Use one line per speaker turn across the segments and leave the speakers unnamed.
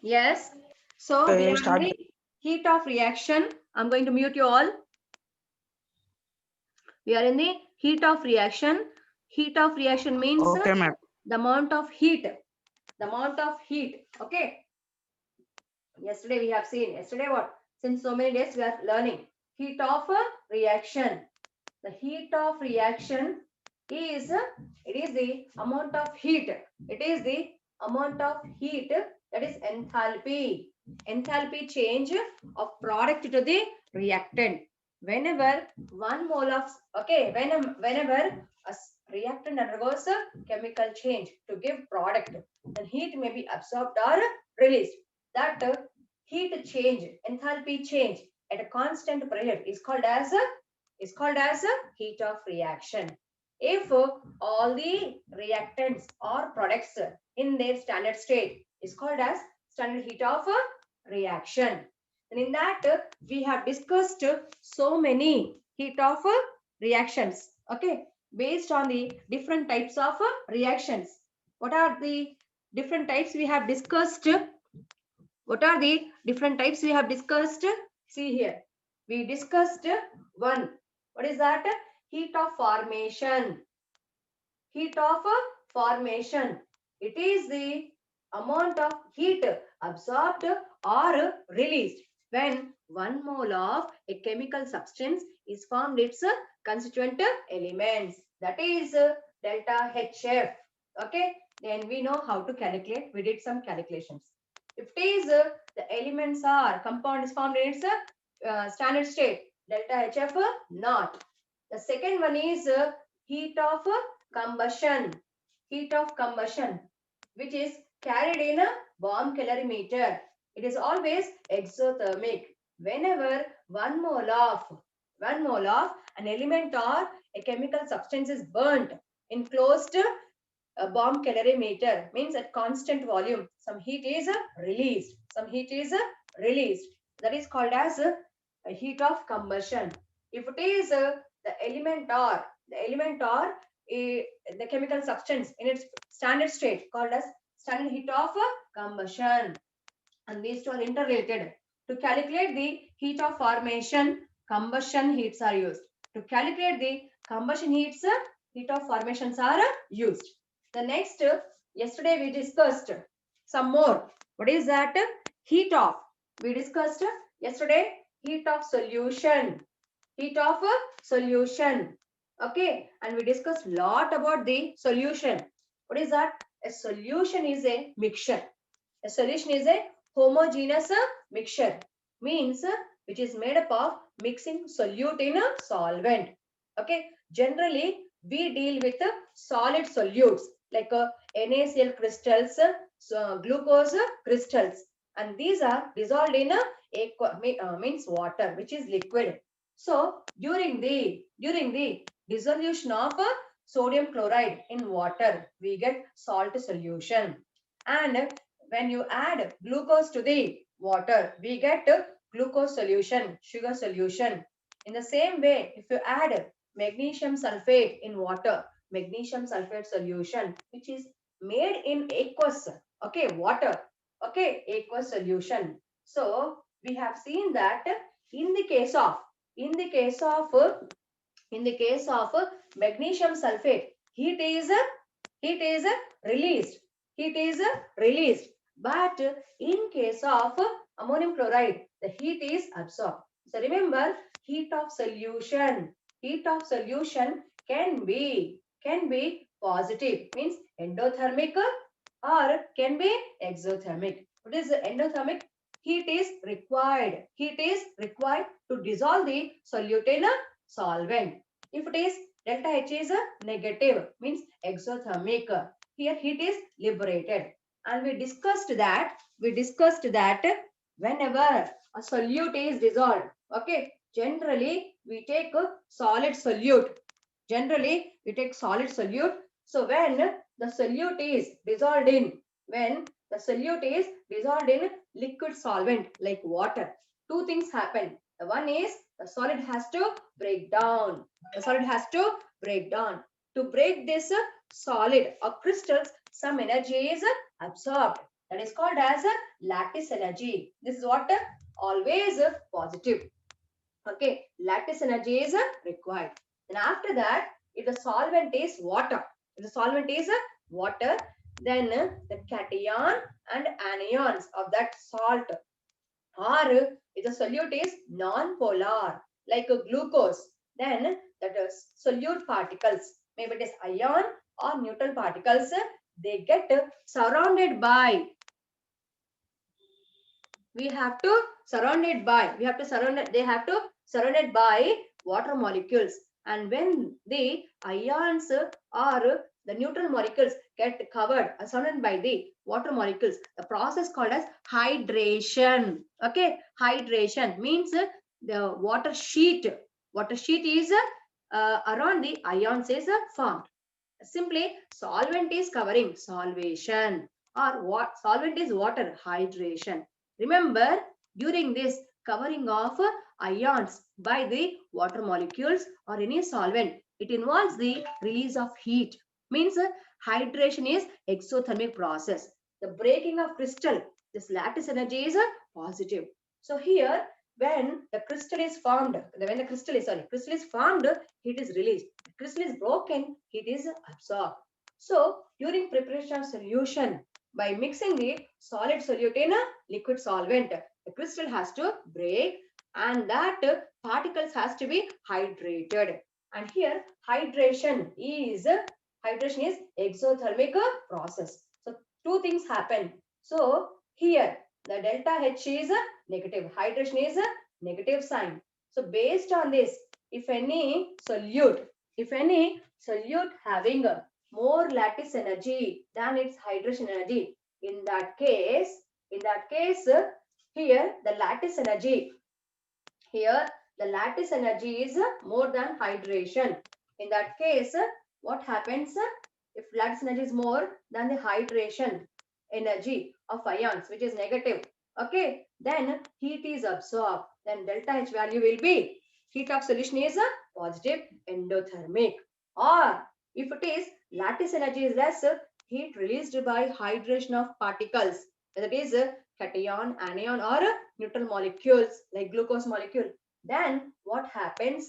Yes. So we
Okay,
are in
start.
the heat of reaction. I'm going to mute you all. We are in the heat of reaction. Heat of reaction means
Okay, ma'am.
the amount of heat. The amount of heat. Okay. Yesterday we have seen. Yesterday what? Since so many days we are learning. Heat of reaction. The heat of reaction is it is the amount of heat. It is the amount of heat, that is enthalpy. Enthalpy change of product to the reactant. Whenever 1 mole of whenever reactant undergoes a chemical change to give product, then heat may be absorbed or released. That heat change, enthalpy change at a constant pressure is called as a heat of reaction. If all the reactants or products in their standard state is called as standard heat of reaction. And in that we have discussed so many heat of reactions. Okay, based on the different types of reactions. What are the different types we have discussed? What are the different types we have discussed? See here. We discussed one. What is that? Heat of formation. Heat of formation. It is the amount of heat absorbed or released when 1 mole of a chemical substance is formed its constituent elements. That is delta HF. Okay. Then we know how to calculate. We did some calculations. If it is the elements are compound is formed in its standard state, delta HF not. The second one is heat of combustion. Heat of combustion, which is carried in a bomb calorimeter. It is always exothermic. Whenever 1 mole of an element or a chemical substance is burnt in closed bomb calorimeter, means at constant volume, some heat is released. Some heat is released. That is called as a heat of combustion. If it is the chemical substance in its standard state, called as standard heat of combustion. And these two are interrelated. To calculate the heat of formation, combustion heats are used. To calculate the combustion heats, heat of formations are used. The next, yesterday we discussed some more. What is that? Heat of. We discussed yesterday heat of solution. Heat of a solution. Okay, and we discussed lot about the solution. What is that? A solution is a mixture. A solution is a homogeneous mixture, means which is made up of mixing solute in a solvent. Okay, generally we deal with solid solutes like NaCl crystals, glucose crystals, and these are dissolved in means water, which is liquid. So during the dissolution of sodium chloride in water, we get salt solution. And when you add glucose to the water, we get glucose solution, sugar solution. In the same way, if you add magnesium sulfate in water, magnesium sulfate solution, which is made in aqueous, okay, water, okay, aqueous solution. So we have seen that in the case of in the case of in the case of magnesium sulfate, heat is released. Heat is released. But in case of ammonium chloride, the heat is absorbed. So remember, heat of solution. Heat of solution can be positive, means endothermic, or can be exothermic. What is the endothermic? Heat is required. Heat is required to dissolve the solute in a solvent. If it is delta H is a negative, means exothermic. Here heat is liberated. And we discussed that whenever a solute is dissolved, okay, generally we take a solid solute. Generally we take solid solute. So the solute is dissolved in when the solute is dissolved in liquid solvent like water, two things happen. The one is the solid has to break down. The solid has to break down. To break this solid or crystals, some energy is absorbed. that is called as a lattice energy. This is what always positive. Okay, lattice energy is required. Then after that, if the solvent is water, if the solvent is water, then the cation and anions of that salt, or if the solute is non-polar, like a glucose, then that is solute particles, maybe it is ion or neutral particles, they get surrounded by, we have to surrounded by, we have to surround, they have to surrounded by water molecules. And when the ions or the neutral molecules get covered surrounded by the water molecules, the process called as hydration. Okay, hydration means the water sheet is around the ions is formed. Simply solvent is covering solvation, or what solvent is water hydration. Remember, during this covering of ions by the water molecules or any solvent, it involves the release of heat. Means hydration is exothermic process. The breaking of crystal, this lattice energy is positive. So here, when the crystal is formed, when the crystal is formed, heat is released. Crystal is broken, heat is absorbed. So during preparation of solution, by mixing the solid solute in a liquid solvent, the crystal has to break and that particles has to be hydrated. And here hydration is exothermic process. So two things happen. So here the delta H is negative. Hydration is a negative sign. So based on this, if any solute having a more lattice energy than its hydration energy, in that case, here the lattice energy, is more than hydration. In that case, what happens if lattice energy is more than the hydration energy of ions, which is negative? Okay, then heat is absorbed. Then delta H value will be, heat of solution is a positive endothermic. Or if it is lattice energy is less, heat released by hydration of particles, that is cation, anion, or neutral molecules like glucose molecule. Then what happens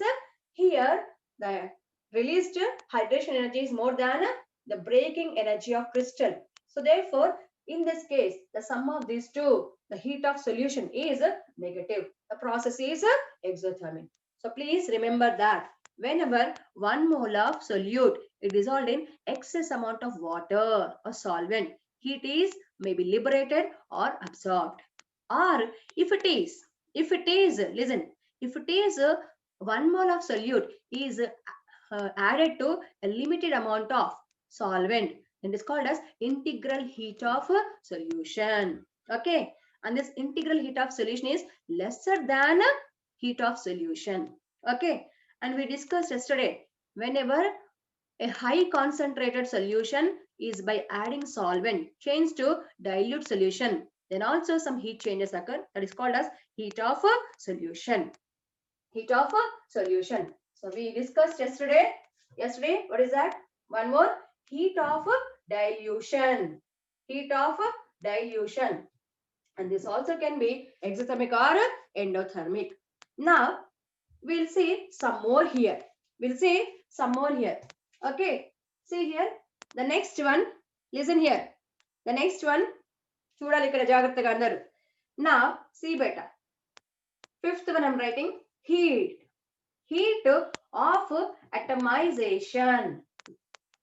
here? The released hydration energy is more than the breaking energy of crystal. So therefore, in this case, the sum of these two, the heat of solution is negative. The process is exothermic. So please remember that whenever 1 mole of solute is dissolved in excess amount of water or solvent, heat is maybe liberated or absorbed. Or if it is, listen, if it is 1 mole of solute is added to a limited amount of solvent, and is called as integral heat of solution. Okay, and this integral heat of solution is lesser than heat of solution. Okay, and we discussed yesterday, whenever a high concentrated solution is by adding solvent changed to dilute solution, then also some heat changes occur, that is called as heat of solution. Heat of solution. So we discussed yesterday, what is that? One more, heat of dilution. Heat of dilution. And this also can be exothermic or endothermic. Now we'll see some more here. Okay. See here. The next one. Listen here. The next one. చూడాలి ఇక్కడ జాగ్రత్తగా అందరూ. Now see beta. Fifth one I'm writing, heat. Heat of atomization.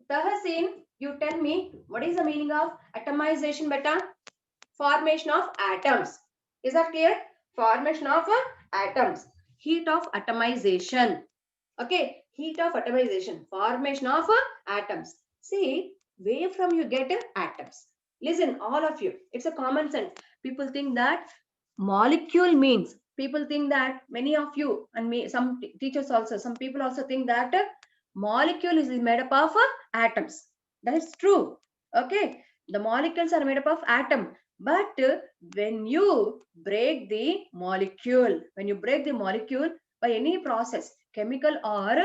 Tahasin, you tell me what is the meaning of atomization beta? Formation of atoms. Is that clear? Formation of atoms. Heat of atomization. Okay, heat of atomization. Formation of atoms. See, where from you get atoms? Listen, all of you. It's a common sense. People think that molecule means, people think that, many of you and me, some teachers also, some people also think that molecule is made up of atoms. That is true. Okay, the molecules are made up of atom. But when you break the molecule, by any process, chemical or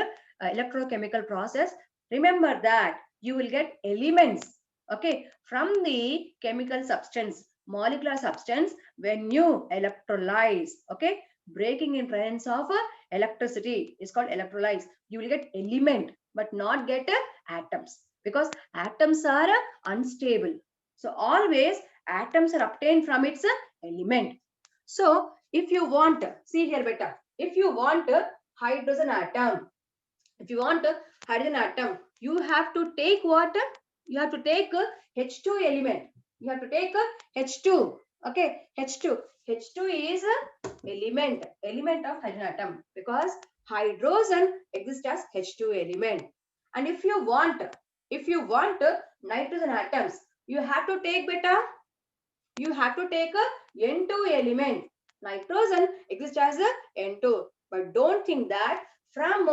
electrochemical process, remember that you will get elements. Okay, from the chemical substance, molecular substance, when you electrolyze, okay, breaking in presence of electricity is called electrolyze. You will get element, but not get atoms, because atoms are unstable. So always atoms are obtained from its element. So if you want, see here beta, if you want hydrogen atom, if you want a hydrogen atom, you have to take what? You have to take a H2 element. You have to take a H2. Okay, H2. H2 is a element of hydrogen atom, because hydrogen exists as H2 element. And if you want nitrogen atoms, you have to take beta, you have to take a N2 element. Nitrogen exists as a N2. But don't think that from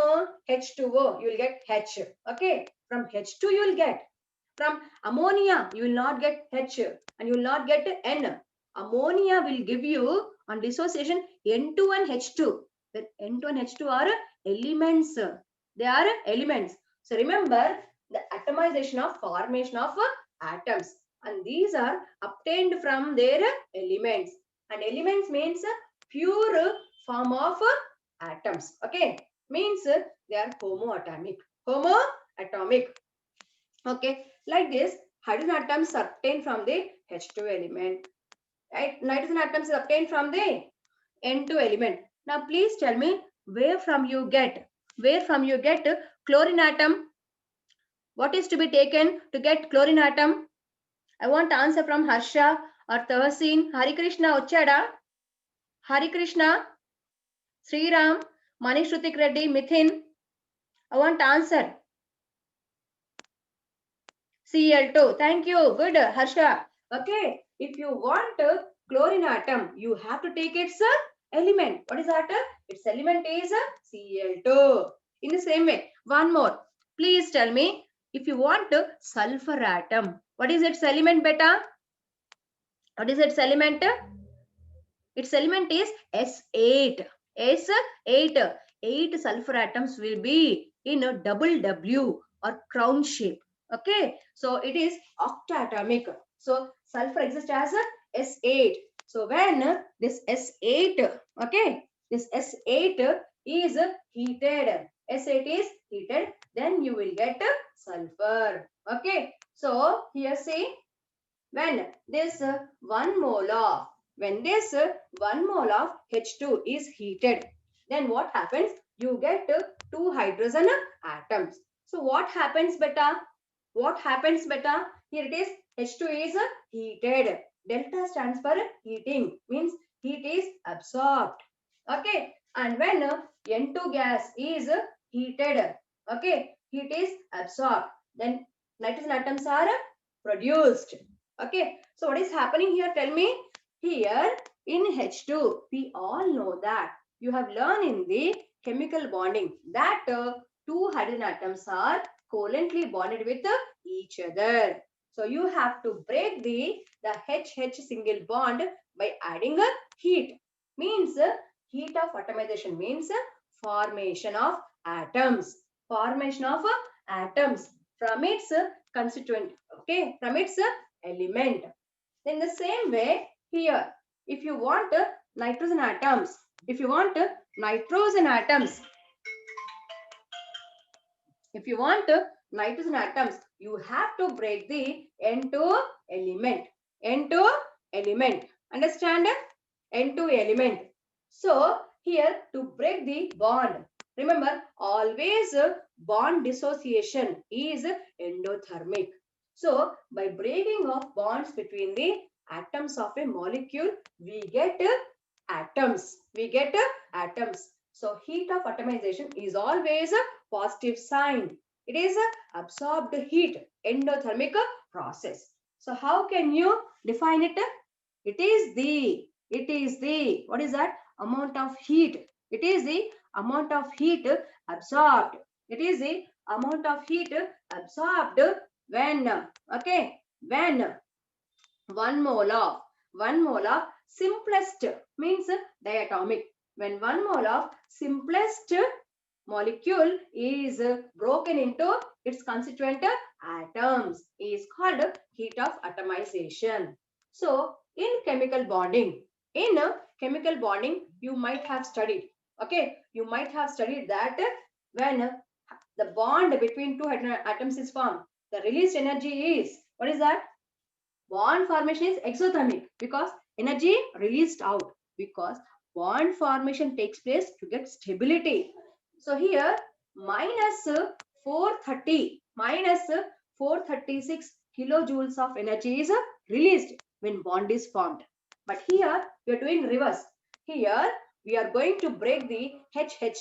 H2O you will get H. Okay. From H2 you will get. From ammonia you will not get H and you will not get N. Ammonia will give you on dissociation N2 and H2. Where N2 and H2 are elements. They are elements. So remember the atomization of formation of atoms, and these are obtained from their elements, and elements means pure form of atoms. Okay, means they are homoatomic. Okay, like this hydrogen atoms are obtained from the H2 element, right? Nitrogen atoms are obtained from the N2 element. Now please tell me where from you get chlorine atom. What is to be taken to get chlorine atom? I want answer from Harsha or Tahsin. Hari Krishna Uchada. Hari Krishna, Sriram, Manishrutik Reddy, Mithin. I want answer. Cl2. Thank you. Good, Harsha. Okay. If you want chlorine atom, you have to take its element. What is that? Its element is Cl2. In the same way, one more. Please tell me if you want sulfur atom. What is its element, beta? What is its element? Its element is S8. S8. 8 sulfur atoms will be in a double W or crown shape. Okay. So it is octatomic. So sulfur exists as a S8. So when this S8, okay, this S8 is heated. S8 is heated, then you will get sulfur. Okay. So here see, when this 1 mole of H2 is heated, then what happens? You get 2 hydrogen atoms. So what happens beta? What happens beta? Here it is, H2 is heated. Delta stands for heating, means heat is absorbed. Okay. And when N2 gas is heated, okay, heat is absorbed, then nitrogen atoms are produced. Okay, so what is happening here? Tell me. Here in H2, we all know that you have learned in the chemical bonding that two hydrogen atoms are covalently bonded with each other. So you have to break the HH single bond by adding a heat. Means heat of atomization means formation of atoms. Formation of atoms from its constituent. Okay, from its element. In the same way, here, if you want nitrogen atoms, if you want nitrogen atoms, if you want nitrogen atoms, you have to break the N2 element. N2 element. Understand? N2 element. So here to break the bond, remember always bond dissociation is endothermic. So by breaking of bonds between the atoms of a molecule, we get atoms. We get atoms. So heat of atomization is always a positive sign. It is a absorbed heat, endothermic process. So how can you define it? It is the, what is that? Amount of heat. It is the amount of heat absorbed. It is the amount of heat absorbed when, okay, when 1 mole of simplest means diatomic. When 1 mole of simplest molecule is broken into its constituent atoms is called heat of atomization. So in chemical bonding, you might have studied, okay, you might have studied that when the bond between two atoms is formed, the released energy is, what is that? Bond formation is exothermic because energy released out, because bond formation takes place to get stability. So here minus 430 minus 436 kilojoules of energy is released when bond is formed. But here we are doing reverse. Here we are going to break the HH.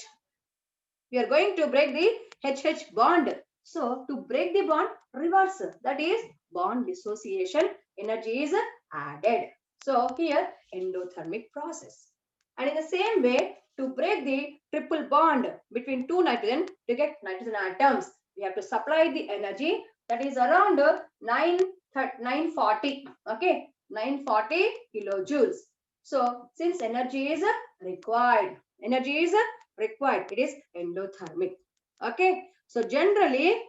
We are going to break the HH bond. So to break the bond, reverse, that is bond dissociation, energy is added. So here endothermic process. And in the same way, to break the triple bond between two nitrogen to get nitrogen atoms, we have to supply the energy, that is around 940, okay, 940 kilojoules. So since energy is required, it is endothermic. Okay, so generally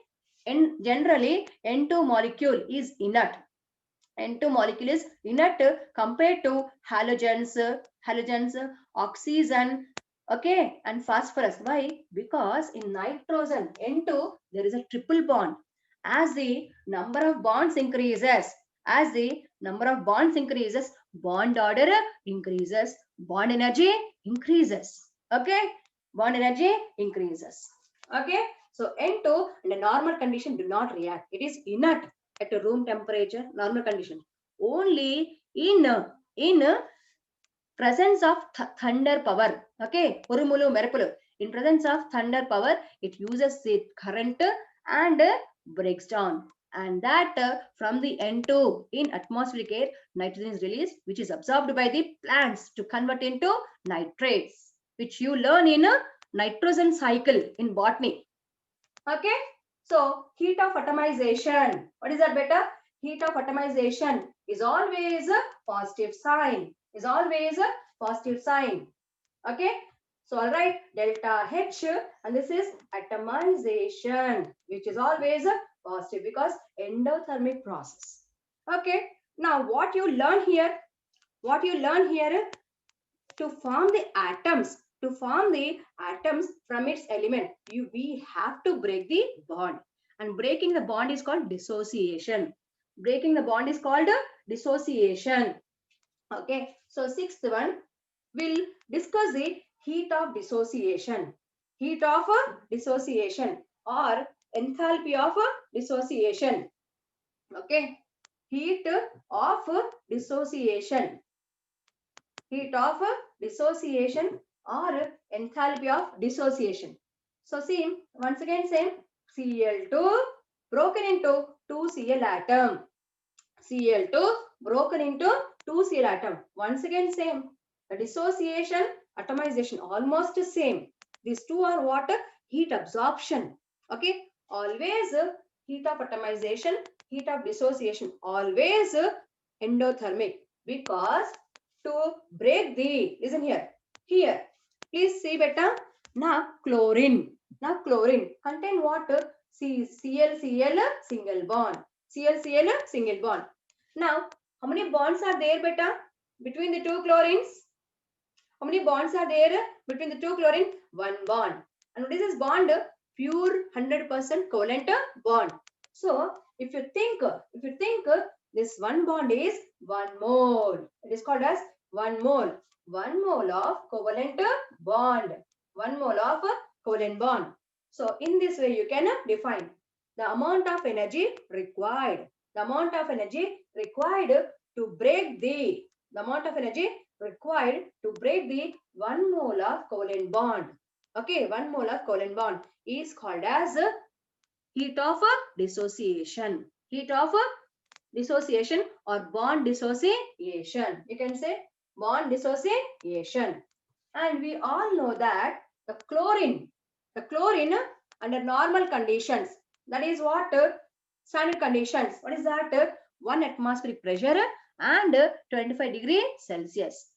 N2 molecule is inert. N2 molecule is inert compared to halogens, oxygen, okay, and phosphorus. Why? Because in nitrogen N2 there is a triple bond. As the number of bonds increases, bond order increases, bond energy increases. Okay, bond energy increases. Okay, so N2 in a normal condition do not react. It is inert at a room temperature, normal condition. Only in presence of thunder power. Okay, urumulu merapulu. In presence of thunder power, it uses the current and breaks down. And that from the N2 in atmospheric air, nitrogen is released, which is absorbed by the plants to convert into nitrates, which you learn in a nitrogen cycle in botany. Okay, so heat of atomization. What is that, beta? Heat of atomization is always a positive sign. Okay, so all right, delta H, and this is atomization, which is always a positive because endothermic process. Okay, now what you learn here? To form the atoms, from its element, we have to break the bond, and breaking the bond is called dissociation. Okay, so sixth one, we'll discuss the heat of dissociation. Or enthalpy of dissociation. Okay, heat of dissociation. Or enthalpy of dissociation. So see, once again same, Cl2 broken into 2 Cl atom. Once again same. The dissociation, atomization almost the same. These two are what? Heat absorption. Okay, always heat of atomization, heat of dissociation, always endothermic, because to break the, listen here, please see better. Now chlorine contain what? Cl single bond. Now how many bonds are there, beta, between the two chlorines? How many bonds are there between the two chlorine? One bond. And what is this bond? Pure 100% covalent bond. So if you think this one bond is 1 mole, it is called as 1 mole. 1 mole of covalent bond. 1 mole of covalent bond. So in this way you can define the amount of energy required. To break the required to break the 1 mole of covalent bond. Okay, 1 mole of covalent bond is called as heat of dissociation. Or bond dissociation. You can say bond dissociation. And we all know that the chlorine under normal conditions, that is what? Standard conditions. What is that? 1 atmospheric pressure and 25 degrees Celsius.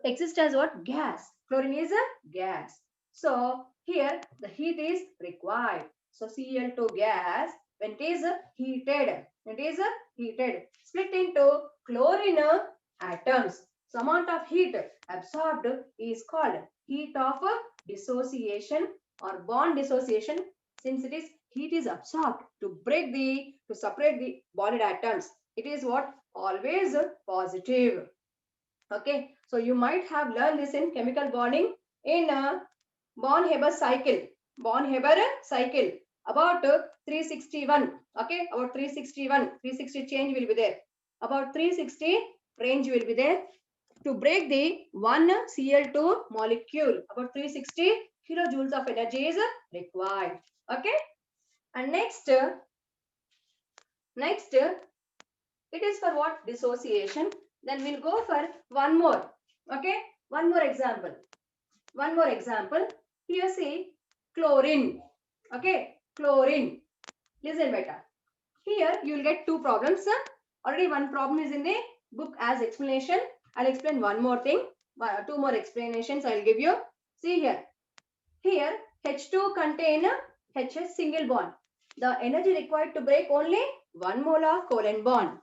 Exists as what? Gas. Chlorine is a gas. So here the heat is required. So Cl2 gas, when it is heated, split into chlorine atoms. So amount of heat absorbed is called heat of dissociation or bond dissociation, since it is heat is absorbed to separate the bonded atoms. It is what? Always positive. Okay, so you might have learned this in chemical bonding in Born-Haber cycle. Born-Haber cycle about 361. Okay, about 361. 360 change will be there. About 360 range will be there to break the one Cl2 molecule. About 360 kilojoules of energy is required. Okay, and next, it is for what? Dissociation. Then we'll go for one more. Okay, one more example. One more example. Here see chlorine. Okay, chlorine. Listen better. Here you will get two problems. Already one problem is in the book as explanation. I'll explain one more thing. Two more explanations I'll give you. See here. Here H2 contain HS single bond. The energy required to break only 1 mole of covalent bond.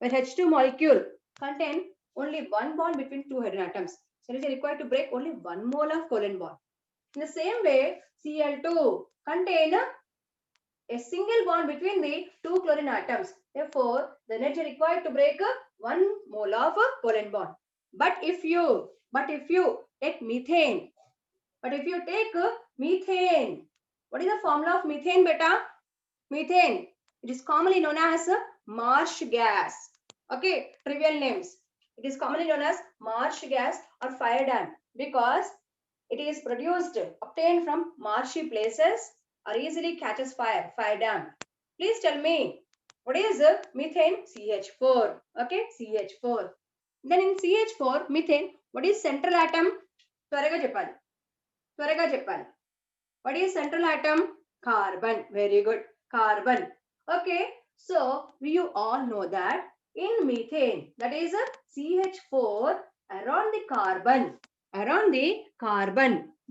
When H2 molecule contain only one bond between two hydrogen atoms. So it is required to break only 1 mole of covalent bond. In the same way, Cl2 contain a single bond between the two chlorine atoms. Therefore, the energy required to break 1 mole of covalent bond. But if you take methane, what is the formula of methane, beta? Methane. It is commonly known as marsh gas. Okay, trivial names. It is commonly known as marsh gas or fire damp because it is obtained from marshy places or easily catches fire damp. Please tell me, what is methane? CH4. Okay, CH4. Then in CH4, methane, what is central atom? త్వరగా చెప్పాలి. What is central atom? Carbon. Very good. Carbon. Okay. So you all know that in methane, that is CH4, around the carbon,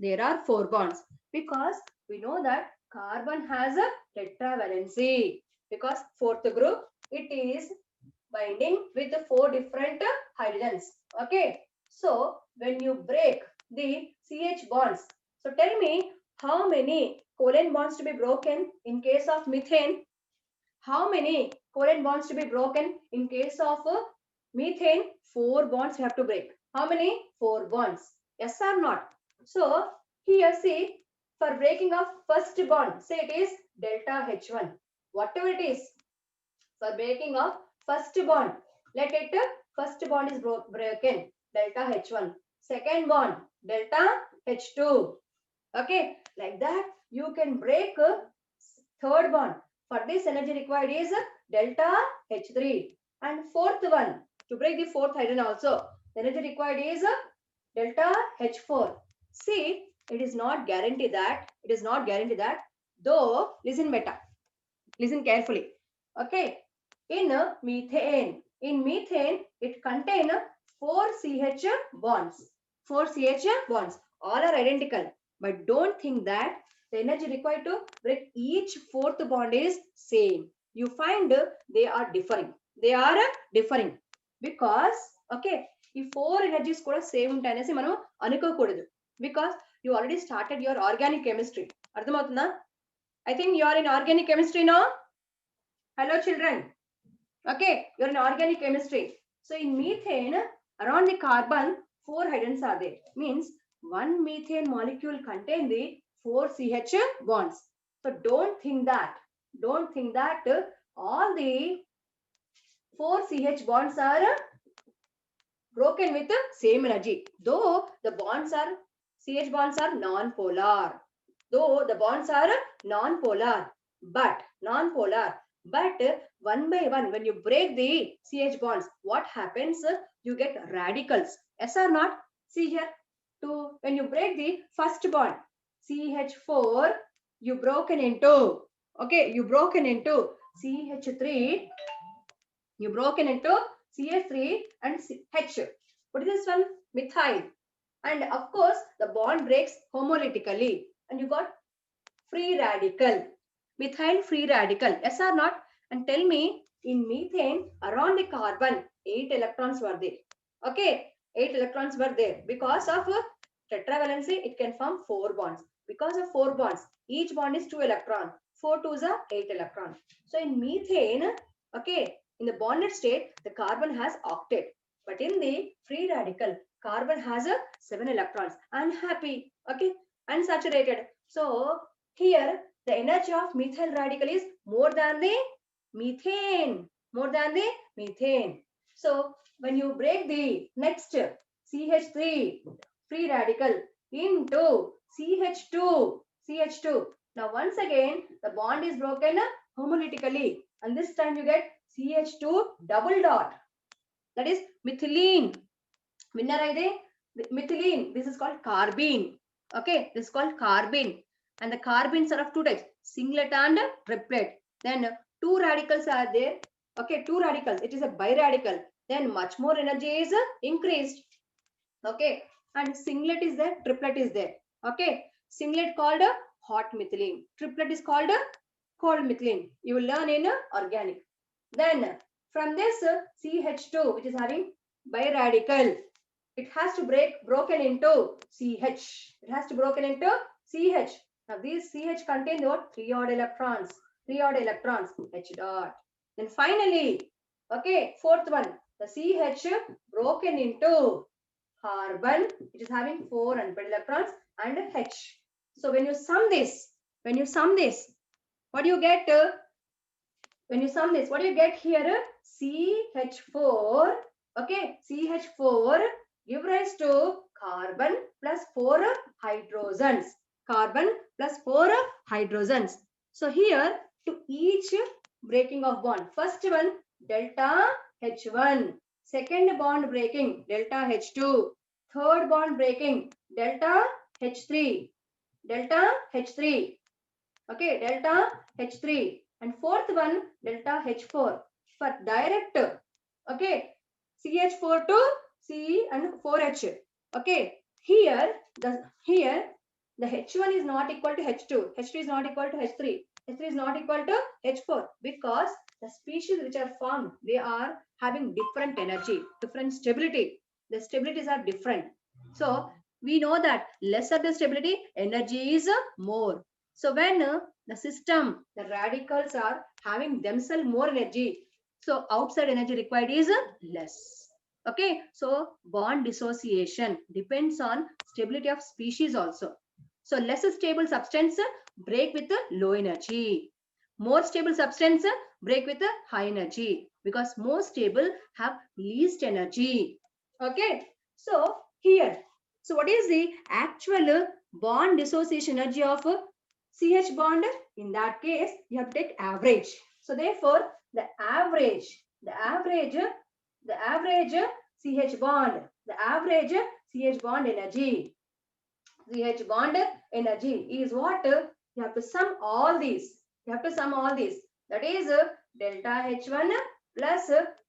there are 4 bonds because we know that carbon has a tetravalency because fourth group, it is binding with 4 different hydrogens. Okay. So when you break the CH bonds, so tell me, how many covalent bonds to be broken in case of methane? How many covalent bonds to be broken in case of methane? 4 bonds you have to break. How many? 4 bonds. Yes or not? So here see, for breaking of first bond, say it is delta H1. Whatever it is, for breaking of first bond, let it first bond is broken, delta H1. Second bond, delta H2. Okay, like that you can break third bond. For this, energy required is delta H3. And fourth one, to break the fourth hydrogen also, the energy required is delta H4. See, it is not guaranteed that, though, listen better, listen carefully. Okay, in methane, it contains 4 CH bonds. 4 CH bonds, all are identical. But don't think that the energy required to break each fourth bond is same. You find they are differing. Because, okay, ఈ 4 energies కూడా same ఉంటాయనేసి మనం అనుకోకూడదు. Because you already started your organic chemistry. అర్థమవుతుందా? I think you are in organic chemistry now. Hello children. Okay, you're in organic chemistry. So in methane, around the carbon, 4 hydrogens are there. Means one methane molecule contains the 4 CH bonds. So don't think that all the 4 CH bonds are broken with the same energy. Though the CH bonds are non-polar. But one by one, when you break the CH bonds, what happens? You get radicals. Yes or not? See here. When you break the first bond, CH4, you broken into CH3, you broken into CH3 and H. What is this one? Methyl. And of course, the bond breaks homolytically and you got free radical. methyl free radical. Yes or not? And tell me, in methane, around the carbon, 8 electrons were there. Okay, 8 electrons were there. Because of tetravalency, it can form 4 bonds. Because of 4 bonds, each bond is 2 electron. 4 twos are 8 electron. So in methane, okay, in the bonded state, the carbon has octet. But in the free radical, carbon has a 7 electrons. Unhappy, okay, unsaturated. So here the energy of methyl radical is more than the methane, more than the methane. So when you break the next CH3 free radical into CH2. Now once again the bond is broken homolytically, and this time you get CH2 double dot. That is methylene. Winner ide methylene. This is called carbene. Okay, this is called carbene. And the carbenes are of two types, singlet and triplet. Then two radicals are there. Okay, two radicals. It is a biradical. Then much more energy is increased. Okay, and singlet is there, triplet is there. Okay, singlet called a hot methylene. Triplet is called a cold methylene. You will learn in organic. Then from this CH2, which is having biradical, it has to broken into CH. It has to broken into CH. Now these CH contain what? 3 odd electrons. 3 odd electrons. H dot. Then finally, okay, fourth one, the CH broken into carbon, it is having 4 unpaired electrons and H. So when you sum this, what do you get? When you sum this, what do you get here? CH4, okay, CH4 give rise to carbon plus 4 hydrogens. Carbon plus 4 hydrogens. So here to each breaking of bond, first one delta H1, second bond breaking delta H2, third bond breaking delta H3, delta H3, okay, delta H3, and fourth one delta H4 for direct, okay, CH4 to Ce and 4H. Okay, here the H1 is not equal to H2, H2 is not equal to H3, H3 is not equal to H4, because the species which are formed, they are having different energy, different stability. The stabilities are different. So we know that lesser the stability, energy is more. So when the system, the radicals are having themselves more energy, so outside energy required is less. Okay, so bond dissociation depends on stability of species also. So less stable substance break with low energy. More stable substance break with high energy, because more stable have least energy. Okay, so here, so what is the actual bond dissociation energy of CH bond? In that case, you have to take average. So therefore, the average CH bond, the average CH bond energy, CH bond energy is what? You have to sum all these. You have to sum all these. That is delta H1 plus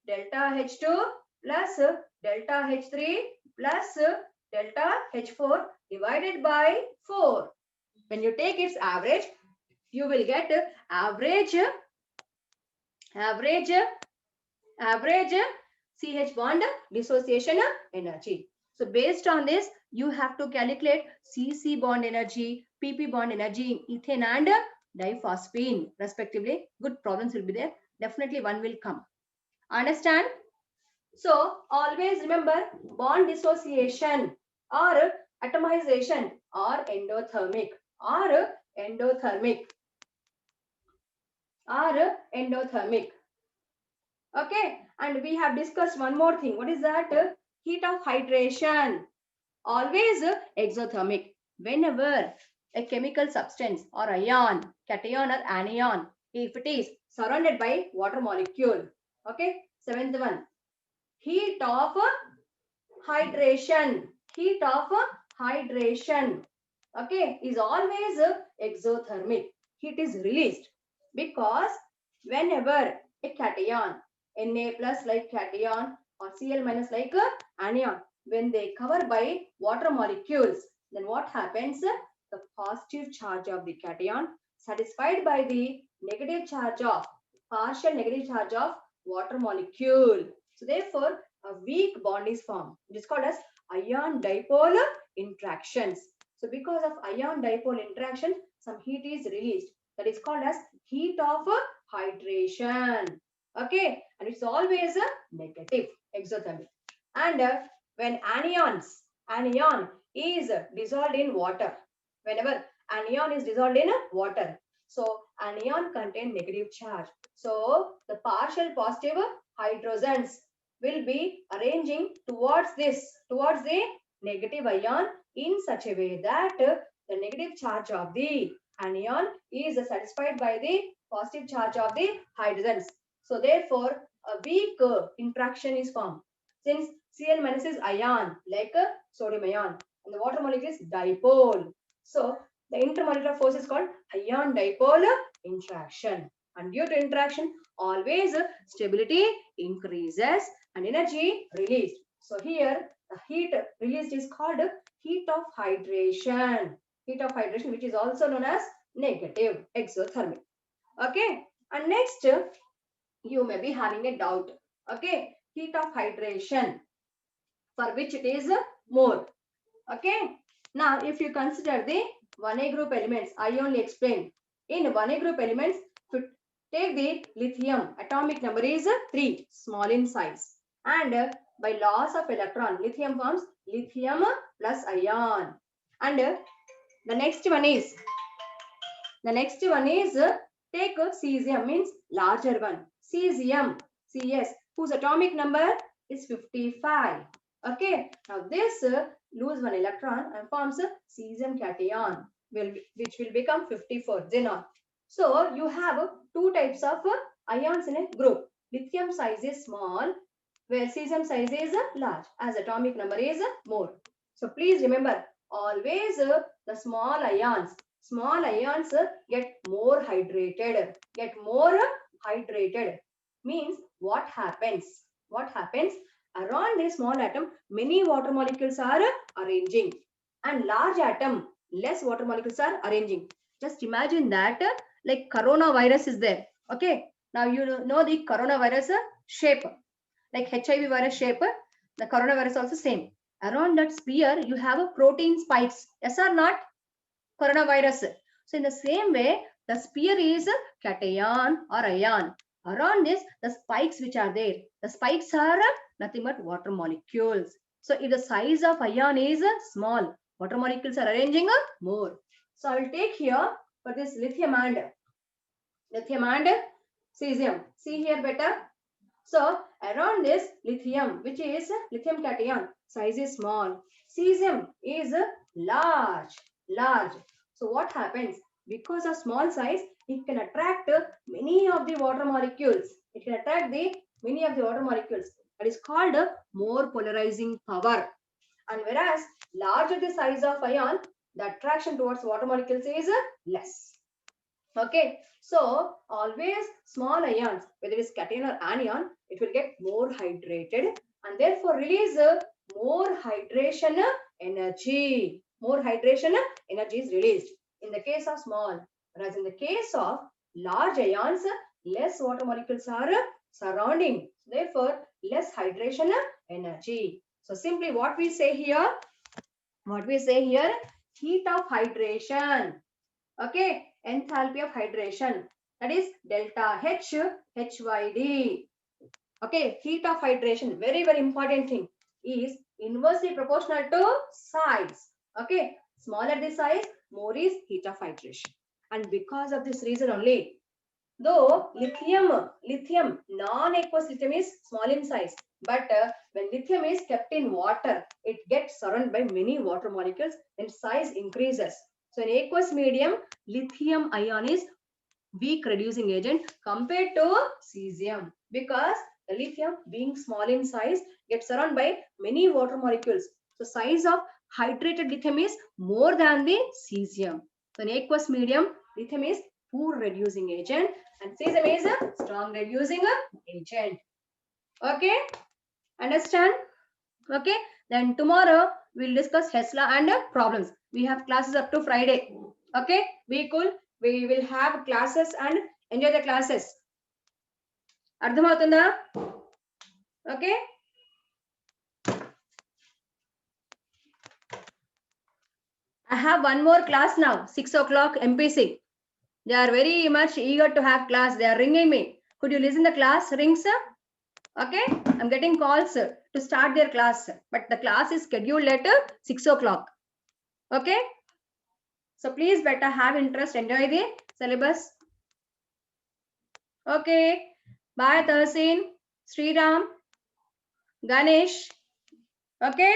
delta H2 plus delta H3 plus delta H4 divided by 4. When you take its average, you will get average CH bond dissociation energy. So based on this, you have to calculate CC bond energy, PP bond energy in ethane and diphosphine respectively. Good problems will be there. Definitely one will come. Understand? So always remember, bond dissociation or atomization or endothermic or endothermic or endothermic. Okay, and we have discussed one more thing. What is that? Heat of hydration. Always exothermic. Whenever a chemical substance or ion, cation or anion, if it is surrounded by water molecule. Okay, seventh one. Heat of hydration. Heat of hydration. Okay, is always exothermic. Heat is released because whenever a cation, Na plus like cation or Cl minus like anion, when they cover by water molecules, then what happens? The positive charge of the cation satisfied by the negative charge of partial negative charge of water molecule. So therefore, a weak bond is formed. It is called as ion dipole interactions. So because of ion dipole interaction, some heat is released. That is called as heat of hydration. Okay, and it's always a negative exothermic. And when anion is dissolved in water, whenever anion is dissolved in water, so anion contain negative charge. So the partial positive hydrogens will be arranging towards the negative ion in such a way that the negative charge of the anion is satisfied by the positive charge of the hydrogens. So therefore, a weak interaction is formed. Since Cl minus is ion, like sodium ion, and the water molecule is dipole. So the intermolecular force is called ion dipole interaction. And due to interaction, always stability increases and energy released. So here, the heat released is called heat of hydration. Heat of hydration, which is also known as negative exothermic. Okay. And next, you may be having a doubt. Okay. Heat of hydration, for which it is more. Okay. Now, if you consider the 1A group elements, I only explained. In 1A group elements, take the lithium, atomic number is 3, small in size. And by loss of electron, lithium forms lithium plus ion. And the next one is take cesium, means larger one. Cesium, Cs, whose atomic number is 55. Okay, now this lose one electron and forms a cesium cation, which will become 54 xenon. So you have two types of ions in a group. Lithium size is small, where cesium size is large, as atomic number is more. So please remember, always the small ions get more hydrated. Means what happens? Around a small atom, many water molecules are arranging, and large atom, less water molecules are arranging. Just imagine that like coronavirus is there. Okay, now you know the coronavirus shape, like HIV virus shape. The coronavirus also same. Around that sphere, you have a protein spikes. Yes or not? Coronavirus. So in the same way, the sphere is cation or ion. Around this, the spikes which are there, the spikes are nothing but water molecules. So if the size of ion is small, water molecules are arranging more. So I will take here for this lithium and cesium. See here better. So around this lithium, which is lithium cation, size is small. Cesium is large. So what happens? Because of small size, it can attract many of the water molecules. That is called more polarizing power. And whereas larger the size of ion, the attraction towards water molecules is less. Okay, so always small ions, whether it is cation or anion, it will get more hydrated and therefore release more hydration energy. More hydration energy is released in the case of small, whereas in the case of large ions, less water molecules are surrounding. Therefore, less hydration energy. So simply what we say here, heat of hydration. Okay, enthalpy of hydration, that is delta H HYD. Okay, heat of hydration, very important thing, is inversely proportional to size. Okay, smaller the size, more is heat of hydration. And because of this reason only, though lithium non-aqueous lithium is small in size, but when lithium is kept in water, it gets surrounded by many water molecules and size increases. So in aqueous medium, lithium ion is weak reducing agent compared to cesium, because the lithium being small in size gets surrounded by many water molecules. So size of hydrated lithium is more than the cesium. So in aqueous medium, lithium is poor reducing agent and cesium is a strong reducing agent. Okay, understand? Okay, then tomorrow we'll discuss Hess law and problems. We have classes up to Friday. Okay, be cool. we will have classes and enjoy the classes. అర్థమవుతుందా? Okay. I have one more class now, 6 o'clock MPC. They are very much eager to have class. They are ringing me. Could you listen the class rings? Okay, I'm getting calls to start their class, but the class is scheduled at 6 o'clock. Okay, so please better have interest, enjoy the syllabus. Okay, bye Tahsin, Sriram, Ganesh. Okay.